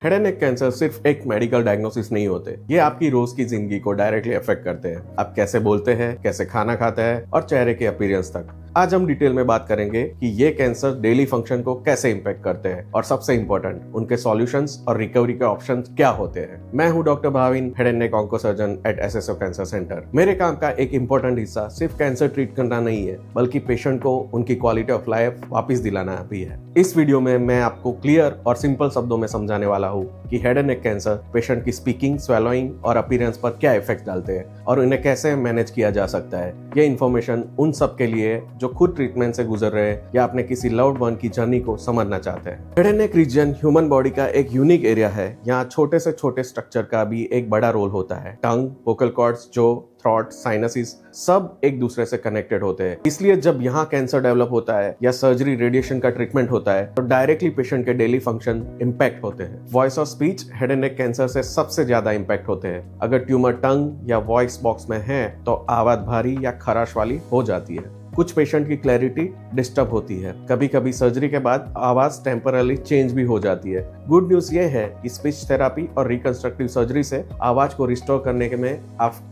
Head and neck cancer सिर्फ एक medical diagnosis नहीं होते, ये आपकी रोज की जिंदगी को डायरेक्टली अफेक्ट करते हैं। आप कैसे बोलते हैं, कैसे खाना खाते हैं और चेहरे के अपीयरेंस तक। आज हम डिटेल में बात करेंगे कि ये कैंसर डेली फंक्शन को कैसे इंपैक्ट करते हैं और सबसे इंपॉर्टेंट उनके सॉल्यूशंस और रिकवरी के ऑप्शंस क्या होते हैं। मैं हूं doctor Bhavin, head and neck oncosurgeon at SSO cancer centre. मेरे काम का एक इंपॉर्टेंट हिस्सा सिर्फ कैंसर ट्रीट करना नहीं है, बल्कि पेशेंट को उनकी क्वालिटी ऑफ लाइफ वापस दिलाना भी है। इस वीडियो में मैं आपको क्लियर और सिंपल शब्दों में समझाने वाला हूँ कि head and neck cancer patient की स्पीकिंग, स्वेलोइंग और अपीयरेंस पर क्या इफेक्ट डालते हैं और उन्हें कैसे मैनेज किया जा सकता है। ये इन्फॉर्मेशन उन सब के लिए जो खुद ट्रीटमेंट से गुजर रहे हैं या अपने किसी लव्ड वन की जर्नी को समझना चाहते हैं। Head and neck region human body का एक यूनिक एरिया है। यहाँ छोटे से छोटे स्ट्रक्चर का भी एक बड़ा रोल होता है। टंग, वोकल कॉर्ड्स, जो थ्रॉट, साइनसिस सब एक दूसरे से कनेक्टेड होते हैं। इसलिए जब यहाँ कैंसर डेवलप होता है या सर्जरी, रेडिएशन का ट्रीटमेंट होता है तो डायरेक्टली पेशेंट के डेली फंक्शन इंपैक्ट होते हैं। वॉइस और speech head and neck cancer से सबसे ज्यादा इंपैक्ट होते हैं। अगर ट्यूमर टंग या वॉइस बॉक्स में है तो आवाज भारी या खराश वाली हो जाती है। कुछ पेशेंट की क्लैरिटी डिस्टर्ब होती है। कभी कभी सर्जरी के बाद आवाज टेम्परली चेंज भी हो जाती है। गुड न्यूज ये है कि स्पीच थेरापी और रिकंस्ट्रक्टिव सर्जरी से आवाज को रिस्टोर करने के में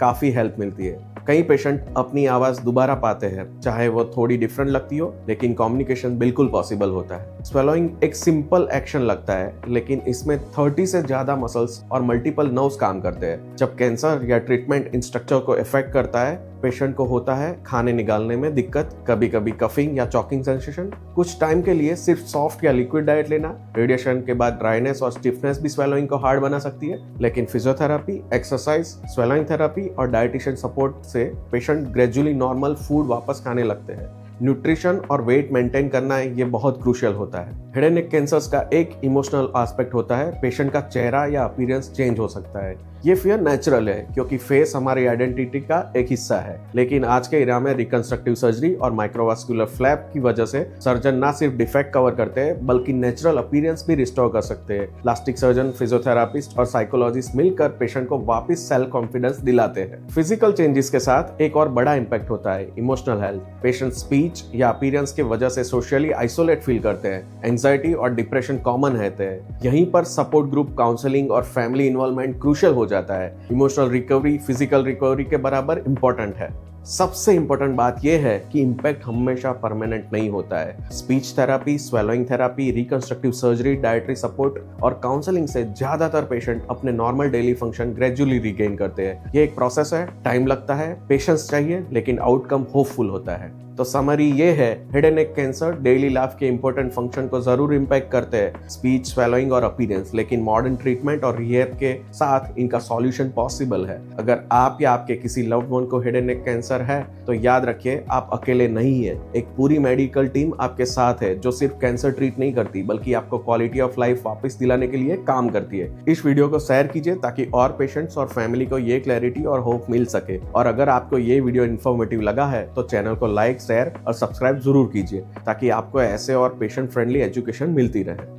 काफी हेल्प मिलती है। कई पेशेंट अपनी आवाज दोबारा पाते हैं, चाहे वो थोड़ी डिफरेंट लगती हो, लेकिन कम्युनिकेशन बिल्कुल पॉसिबल होता है। स्वेलोइंग एक सिंपल एक्शन लगता है, लेकिन इसमें 30 से ज्यादा मसल्स और मल्टीपल नर्व्स काम करते हैं। जब कैंसर या ट्रीटमेंट इन स्ट्रक्चर को इफेक्ट करता है, पेशेंट को होता है खाने निकालने में दिक्कत, कभी कभी कफिंग या चॉकिंग सेंसेशन। कुछ टाइम के लिए सिर्फ सॉफ्ट या लिक्विड डाइट लेना। रेडिएशन के बाद ड्राइनेस और स्टिफनेस भी स्वेलोइंग को हार्ड बना सकती है, लेकिन फिजियोथेरेपी, एक्सरसाइज, स्वेलोइंग थेरेपी और डाइटिशियन सपोर्ट से पेशेंट ग्रेजुअली नॉर्मल फूड वापस खाने लगते हैं। न्यूट्रिशन और वेट मेंटेन करना ये बहुत क्रूशियल होता है। हेड एंड नेक कैंसर्स का एक इमोशनल एस्पेक्ट होता है। पेशेंट का चेहरा या अपीयरेंस चेंज हो सकता है। ये फियर नेचुरल है क्योंकि फेस हमारी आइडेंटिटी का एक हिस्सा है, लेकिन आज के एरा में रिकंस्ट्रक्टिव सर्जरी और माइक्रोवास्कुलर फ्लैप की वजह से सर्जन ना सिर्फ डिफेक्ट कवर करते हैं बल्कि नेचुरल अपीयरेंस भी रिस्टोर कर सकते हैं। प्लास्टिक सर्जन, फिजियोथेरापिस्ट और साइकोलॉजिस्ट मिलकर पेशेंट को वापस सेल्फ कॉन्फिडेंस दिलाते हैं। फिजिकल चेंजेस के साथ एक और बड़ा इंपैक्ट होता है इमोशनल हेल्थ। पेशेंट स्पीच या अपीयरेंस की वजह से सोशली आइसोलेट फील करते हैं। एंजाइटी और डिप्रेशन कॉमन रहते हैं। यहीं पर सपोर्ट ग्रुप, काउंसलिंग और फैमिली इन्वॉल्वमेंट क्रूशियल हो जाता है। इमोशनल रिकवरी फिजिकल रिकवरी के बराबर इंपॉर्टेंट है। सबसे इंपॉर्टेंट बात यह है कि इंपैक्ट हमेशा परमानेंट नहीं होता है। Speech therapy, swallowing therapy, reconstructive surgery, dietary support और काउंसलिंग से ज्यादातर पेशेंट अपने normal daily function gradually regain करते हैं। ये एक प्रोसेस है, टाइम लगता है, पेशेंस चाहिए, लेकिन आउटकम होपफुल होता है। तो समरी ये है, head and neck cancer daily life के इंपॉर्टेंट फंक्शन को जरूर इंपैक्ट करते हैं, स्पीच, स्वेलोइंग और अपीयरेंस, लेकिन मॉडर्न ट्रीटमेंट और रिहैब के साथ इनका सॉल्यूशन पॉसिबल है। अगर आप या आपके किसी लव्ड वन को हेड एंड नेक कैंसर है तो याद रखिए, आप अकेले नहीं है। एक पूरी मेडिकल टीम आपके साथ है जो सिर्फ कैंसर ट्रीट नहीं करती बल्कि आपको क्वालिटी ऑफ लाइफ वापस दिलाने के लिए काम करती है। इस वीडियो को शेयर कीजिए ताकि और पेशेंट्स और फैमिली को ये क्लैरिटी और होप मिल सके। और अगर आपको ये वीडियो इन्फॉर्मेटिव लगा है तो चैनल को लाइक, शेयर और सब्सक्राइब जरूर कीजिए ताकि आपको ऐसे और पेशेंट फ्रेंडली एजुकेशन मिलती रहे।